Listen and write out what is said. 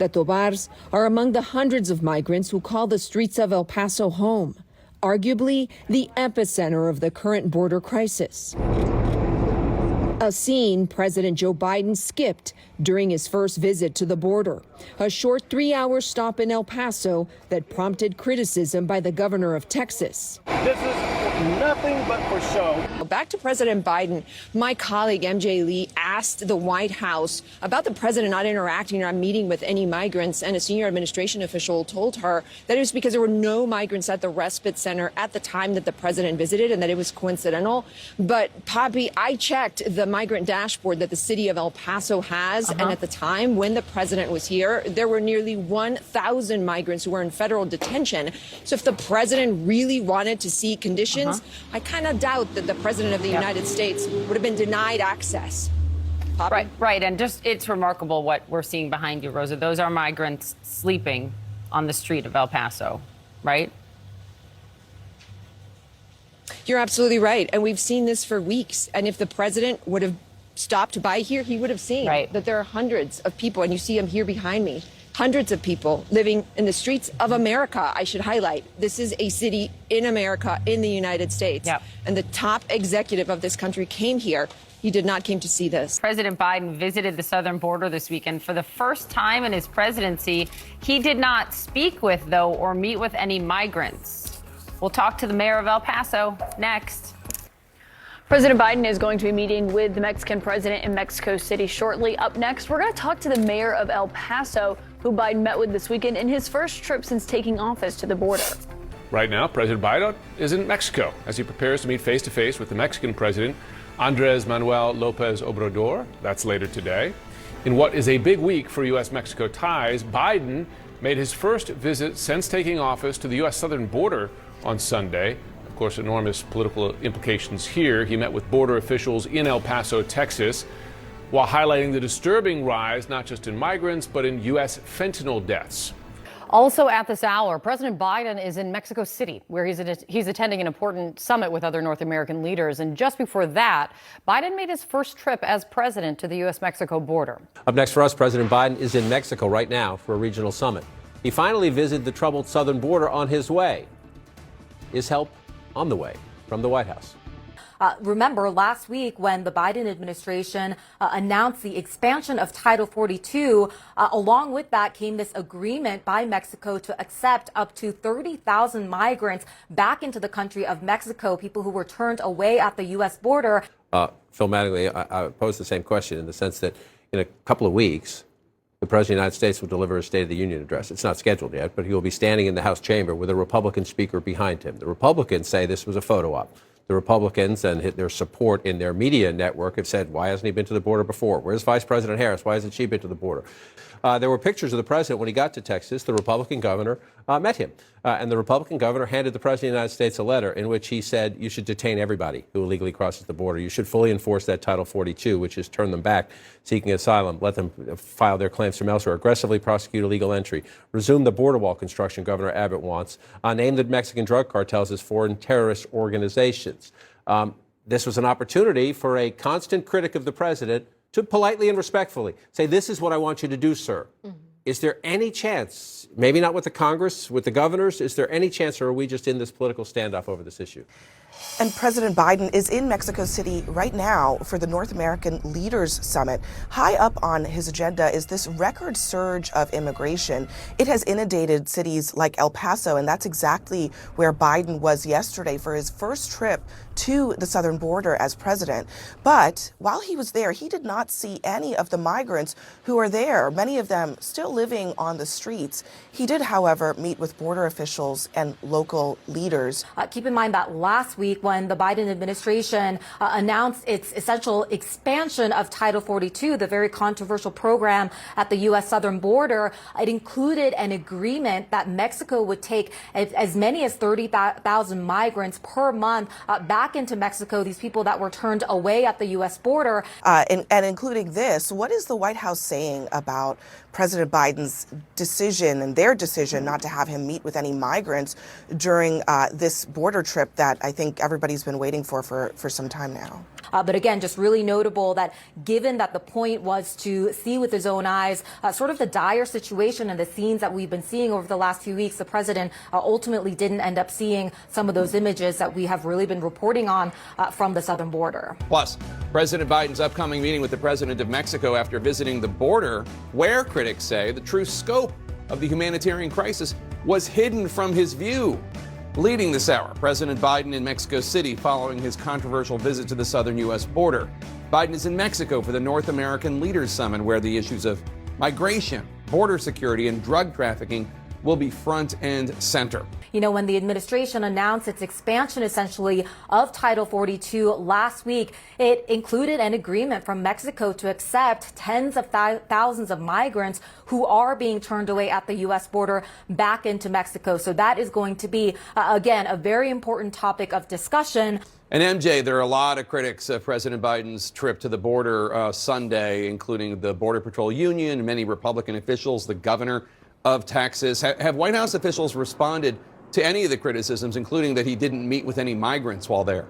Beto Bars are among the hundreds of migrants who call the streets of El Paso home, arguably the epicenter of the current border crisis. A scene President Joe Biden skipped during his first visit to the border, a short 3-hour stop in El Paso that prompted criticism by the governor of Texas. This is nothing but for show. Back to President Biden, my colleague MJ Lee asked the White House about the president not interacting or not meeting with any migrants, and a senior administration official told her that it was because there were no migrants at the respite center at the time that the president visited and that it was coincidental. But Poppy, I checked the migrant dashboard that the city of El Paso has, and at the time when the president was here, there were nearly 1,000 migrants who were in federal detention. So if the president really wanted to see conditions, I kind of doubt that the president of the United States would have been denied access. Poppy? Right. And just it's remarkable what we're seeing behind you, Rosa. Those are migrants sleeping on the street of El Paso, right? You're absolutely right. And we've seen this for weeks. And if the president would have stopped by here, he would have seen that there are hundreds of people, and you see them here behind me, hundreds of people living in the streets of America. I should highlight, this is a city in America, in the United States. And the top executive of this country came here. He did not came to see this. President Biden visited the southern border this weekend for the first time in his presidency. He did not speak with, though, or meet with any migrants. We'll talk to the mayor of El Paso next. President Biden is going to be meeting with the Mexican president in Mexico City shortly. Up next, we're going to talk to the mayor of El Paso, who Biden met with this weekend in his first trip since taking office to the border. Right now, President Biden is in Mexico as he prepares to meet face-to-face with the Mexican president, Andrés Manuel López Obrador. That's later today. In what is a big week for U.S.-Mexico ties, Biden made his first visit since taking office to the U.S. southern border on Sunday. Of course, enormous political implications here. He met with border officials in El Paso, Texas, while highlighting the disturbing rise not just in migrants, but in U.S. fentanyl deaths. Also at this hour, President Biden is in Mexico City, where he's attending an important summit with other North American leaders. And just before that, Biden made his first trip as president to the U.S.-Mexico border. Up next for us, President Biden is in Mexico right now for a regional summit. He finally visited the troubled southern border on his way. Is help on the way from the White House? Remember last week when the Biden administration announced the expansion of Title 42, along with that came this agreement by Mexico to accept up to 30,000 migrants back into the country of Mexico, people who were turned away at the U.S. border. Phil Mattingly, I pose the same question in the sense that in a couple of weeks, the President of the United States will deliver a State of the Union address. It's not scheduled yet, but he will be standing in the House chamber with a Republican speaker behind him. The Republicans say this was a photo op. The Republicans and their support in their media network have said, why hasn't he been to the border before? Where's Vice President Harris? Why hasn't she been to the border? There were pictures of the president when he got to Texas. The Republican governor met him. And the Republican governor handed the President of the United States a letter in which he said, you should detain everybody who illegally crosses the border. You should fully enforce that Title 42, which is turn them back seeking asylum, let them file their claims from elsewhere, aggressively prosecute illegal entry, resume the border wall construction Governor Abbott wants, name the Mexican drug cartels as foreign terrorist organizations. This was an opportunity for a constant critic of the president to politely and respectfully say, this is what I want you to do, sir. Is there any chance, maybe not with the Congress, with the governors, is there any chance, or are we just in this political standoff over this issue? And President Biden is in Mexico City right now for the North American Leaders Summit. High up on his agenda is this record surge of immigration. It has inundated cities like El Paso, and that's exactly where Biden was yesterday for his first trip to the southern border as president. But while he was there, he did not see any of the migrants who are there, many of them still living on the streets. He did, however, meet with border officials and local leaders. Keep in mind that last week when the Biden administration announced its essential expansion of Title 42, the very controversial program at the U.S. southern border, it included an agreement that Mexico would take as many as 30,000 migrants per month back into Mexico, these people that were turned away at the U.S. border. And including this, what is the White House saying about President Biden's decision and their decision not to have him meet with any migrants during this border trip that I think everybody's been waiting for some time now? But again, just really notable that given that the point was to see with his own eyes sort of the dire situation and the scenes that we've been seeing over the last few weeks, the president ultimately didn't end up seeing some of those images that we have really been reporting on from the southern border. Plus, President Biden's upcoming meeting with the president of Mexico after visiting the border, where critics say the true scope of the humanitarian crisis was hidden from his view. Leading this hour, President Biden in Mexico City following his controversial visit to the southern U.S. border. Biden is in Mexico for the North American Leaders Summit, where the issues of migration, border security, and drug trafficking will be front and center. You know, when the administration announced its expansion essentially of Title 42 last week, it included an agreement from Mexico to accept tens of thousands of migrants who are being turned away at the U.S. border back into Mexico. So that is going to be, again, a very important topic of discussion. And MJ, there are a lot of critics of President Biden's trip to the border Sunday, including the Border Patrol Union, many Republican officials, the governor of Texas. Have White House officials responded to any of the criticisms, including that he didn't meet with any migrants while there?